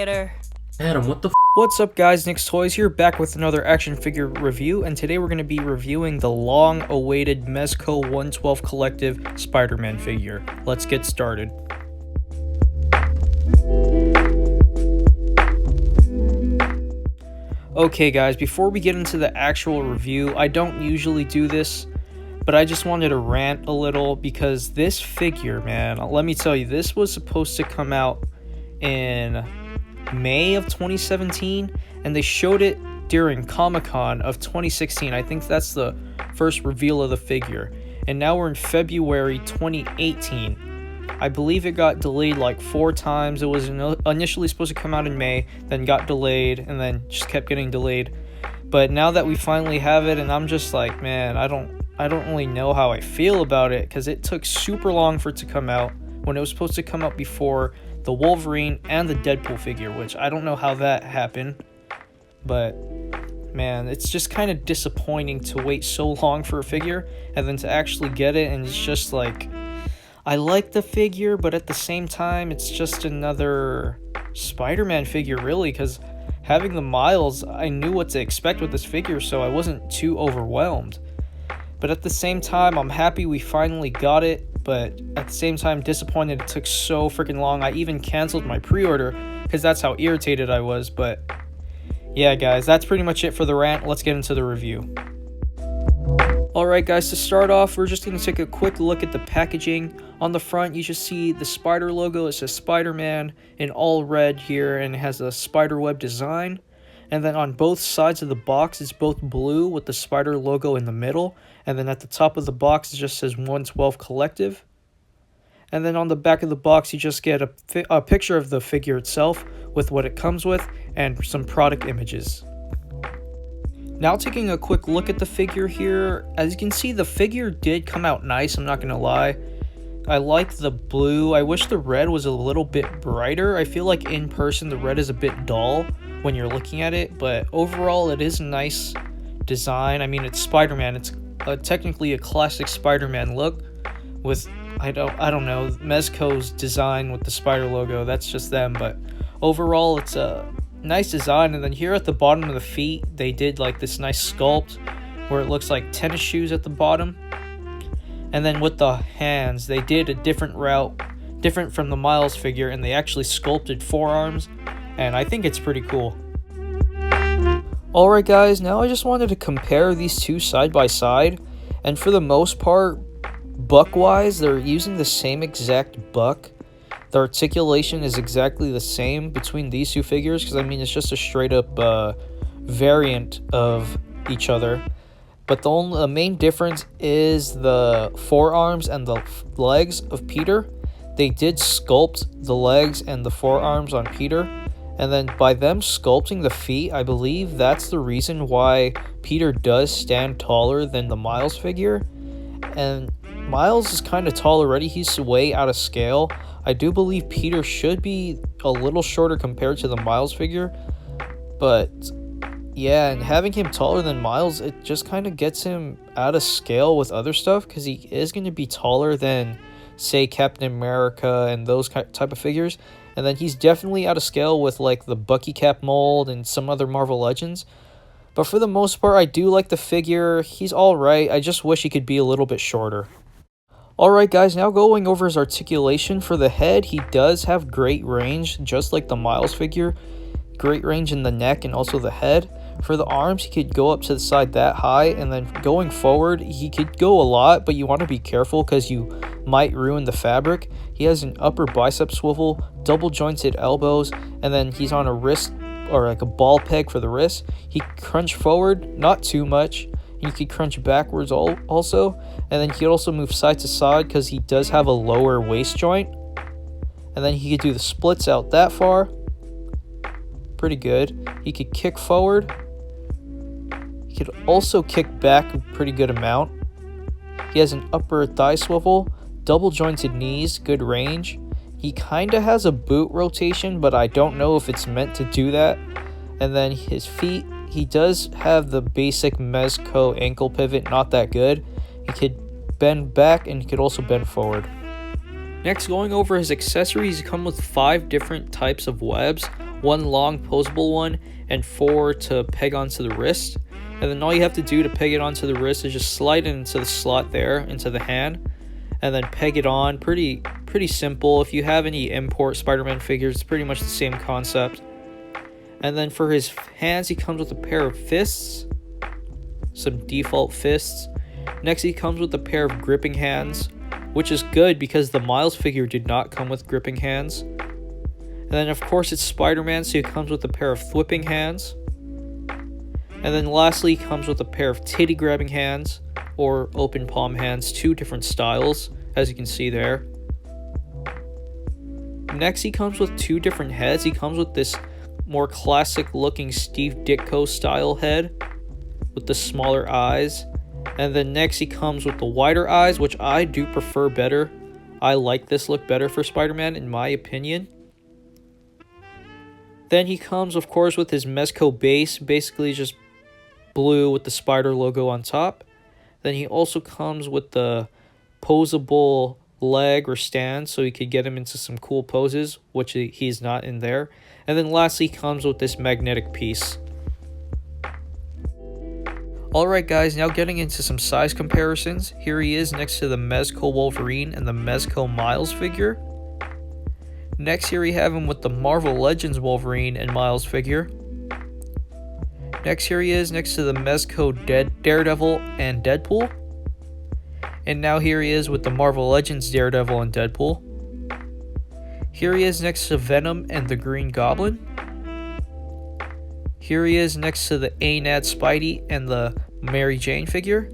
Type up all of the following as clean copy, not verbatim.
later. Adam, what the What's up guys, Nick's Toys here, back with another action figure review, and today we're going to be reviewing the long-awaited Mezco 112 Collective Spider-Man figure. Let's get started. Okay guys, before we get into the actual review, I don't usually do this, but I just wanted to rant a little because this figure, man, let me tell you, this was supposed to come out in May of 2017, and they showed it during Comic-Con of 2016. I think that's the first reveal of the figure, and now we're in February 2018. I believe it got delayed like 4 times. It was initially supposed to come out in May, then got delayed, and then just kept getting delayed. But now that we finally have it, and I'm just like, man, I don't really know how I feel about it, because it took super long for it to come out when it was supposed to come out before the Wolverine and the Deadpool figure, which I don't know how that happened, but man, it's just kind of disappointing to wait so long for a figure and then to actually get it, and it's just like, I like the figure, but at the same time, it's just another Spider-Man figure, really, because having the Miles, I knew what to expect with this figure, so I wasn't too overwhelmed. But at the same time, I'm happy we finally got it, but at the same time, disappointed it took so freaking long. I even canceled my pre-order because that's how irritated I was. But yeah, guys, that's pretty much it for the rant. Let's get into the review. Alright guys, to start off, we're just going to take a quick look at the packaging. On the front, you just see the spider logo. It says Spider-Man in all red here, and it has a spider web design. And then on both sides of the box, it's both blue with the spider logo in the middle. And then at the top of the box, it just says 112 Collective. And then on the back of the box, you just get a picture of the figure itself with what it comes with and some product images. Now taking a quick look at the figure here, as you can see, the figure did come out nice, I'm not going to lie. I like the blue. I wish the red was a little bit brighter. I feel like in person the red is a bit dull when you're looking at it, but overall it is a nice design. I mean, it's Spider-Man. It's technically a classic Spider-Man look with, I don't know, Mezco's design with the spider logo. That's just them, but overall it's a nice design. And then here at the bottom of the feet, they did like this nice sculpt where it looks like tennis shoes at the bottom. And then with the hands, they did a different route, different from the Miles figure, and they actually sculpted forearms, and I think it's pretty cool. Alright guys, now I just wanted to compare these two side by side, and for the most part, buck-wise, they're using the same exact buck. The articulation is exactly the same between these two figures, because I mean, it's just a straight up variant of each other. But the main difference is the forearms and the legs of Peter. They did sculpt the legs and the forearms on Peter. And then by them sculpting the feet, I believe that's the reason why Peter does stand taller than the Miles figure. And Miles is kind of tall already. He's way out of scale. I do believe Peter should be a little shorter compared to the Miles figure. But yeah, and having him taller than Miles, it just kind of gets him out of scale with other stuff, because he is going to be taller than, say, Captain America and those type of figures. And then he's definitely out of scale with like the Bucky Cap mold and some other Marvel Legends. But for the most part, I do like the figure. He's alright. I just wish he could be a little bit shorter. Alright guys, now going over his articulation. For the head, he does have great range, just like the Miles figure. Great range in the neck and also the head. For the arms, he could go up to the side that high, and then going forward, he could go a lot, but you want to be careful because you might ruin the fabric. He has an upper bicep swivel, double jointed elbows, and then he's on a wrist, or like a ball peg for the wrist. He can crunch forward, not too much. He could crunch backwards also, and then he could also move side to side because he does have a lower waist joint. And then he could do the splits out that far. Pretty good. He could kick forward. He could also kick back a pretty good amount. He has an upper thigh swivel, double jointed knees, good range. He kind of has a boot rotation, but I don't know if it's meant to do that. And then his feet, he does have the basic Mezco ankle pivot, not that good. He could bend back and he could also bend forward. Next, going over his accessories, come with 5 different types of webs. 1 long posable one, and 4 to peg onto the wrist. And then all you have to do to peg it onto the wrist is just slide it into the slot there, into the hand, and then peg it on. Pretty simple. If you have any import Spider-Man figures, it's pretty much the same concept. And then for his hands, he comes with a pair of fists, some default fists. Next, he comes with a pair of gripping hands, which is good because the Miles figure did not come with gripping hands. And then, of course, it's Spider-Man, so he comes with a pair of flipping hands. And then lastly, he comes with a pair of titty-grabbing hands, or open palm hands, 2 different styles, as you can see there. Next, he comes with 2 different heads. He comes with this more classic-looking Steve Ditko style head with the smaller eyes. And then next, he comes with the wider eyes, which I do prefer better. I like this look better for Spider-Man, in my opinion. Then he comes, of course, with his Mezco base, basically just blue with the spider logo on top. Then he also comes with the posable leg or stand, so you could get him into some cool poses, which he's not in there. And then lastly, he comes with this magnetic piece. Alright guys, now getting into some size comparisons. Here he is next to the Mezco Wolverine and the Mezco Miles figure. Next, here we have him with the Marvel Legends Wolverine and Miles figure. Next, here he is next to the Mezco Daredevil and Deadpool. And now here he is with the Marvel Legends Daredevil and Deadpool. Here he is next to Venom and the Green Goblin. Here he is next to the ANAD Spidey and the Mary Jane figure.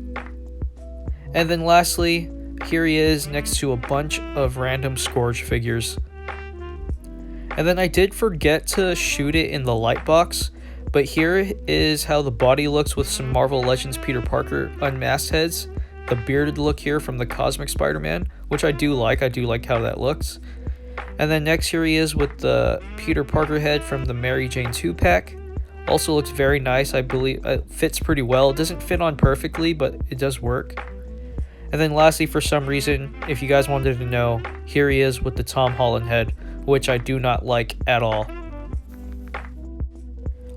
And then lastly, here he is next to a bunch of random Scourge figures. And then I did forget to shoot it in the light box, but here is how the body looks with some Marvel Legends Peter Parker unmasked heads. The bearded look here from the Cosmic Spider-Man, which I do like. I do like how that looks. And then next, here he is with the Peter Parker head from the Mary Jane 2-pack. Also looks very nice. I believe it fits pretty well. It doesn't fit on perfectly, but it does work. And then lastly, for some reason, if you guys wanted to know, here he is with the Tom Holland head, which I do not like at all.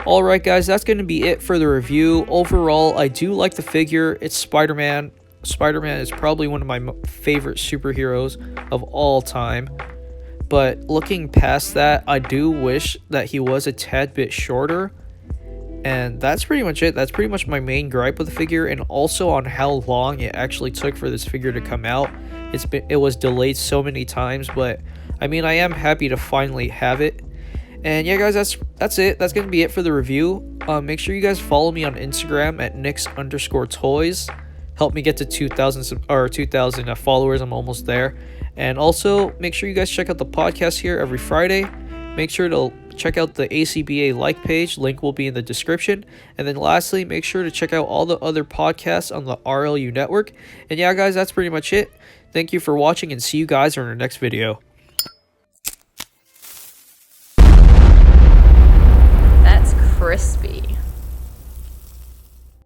Alright guys, that's going to be it for the review. Overall, I do like the figure. It's Spider-Man. Spider-Man is probably one of my favorite superheroes of all time. But looking past that, I do wish that he was a tad bit shorter. And that's pretty much it. That's pretty much my main gripe with the figure, and also on how long it actually took for this figure to come out. It was delayed so many times, but I mean, I am happy to finally have it. And yeah, guys, that's it. That's gonna be it for the review. Make sure you guys follow me on Instagram at Nix_toys. Help me get to 2,000 followers. I'm almost there. And also, make sure you guys check out the podcast here every Friday. Make sure to check out the ACBA like page. Link will be in the description. And then lastly, make sure to check out all the other podcasts on the RLU network. And yeah, guys, that's pretty much it. Thank you for watching, and see you guys in our next video. That's crispy.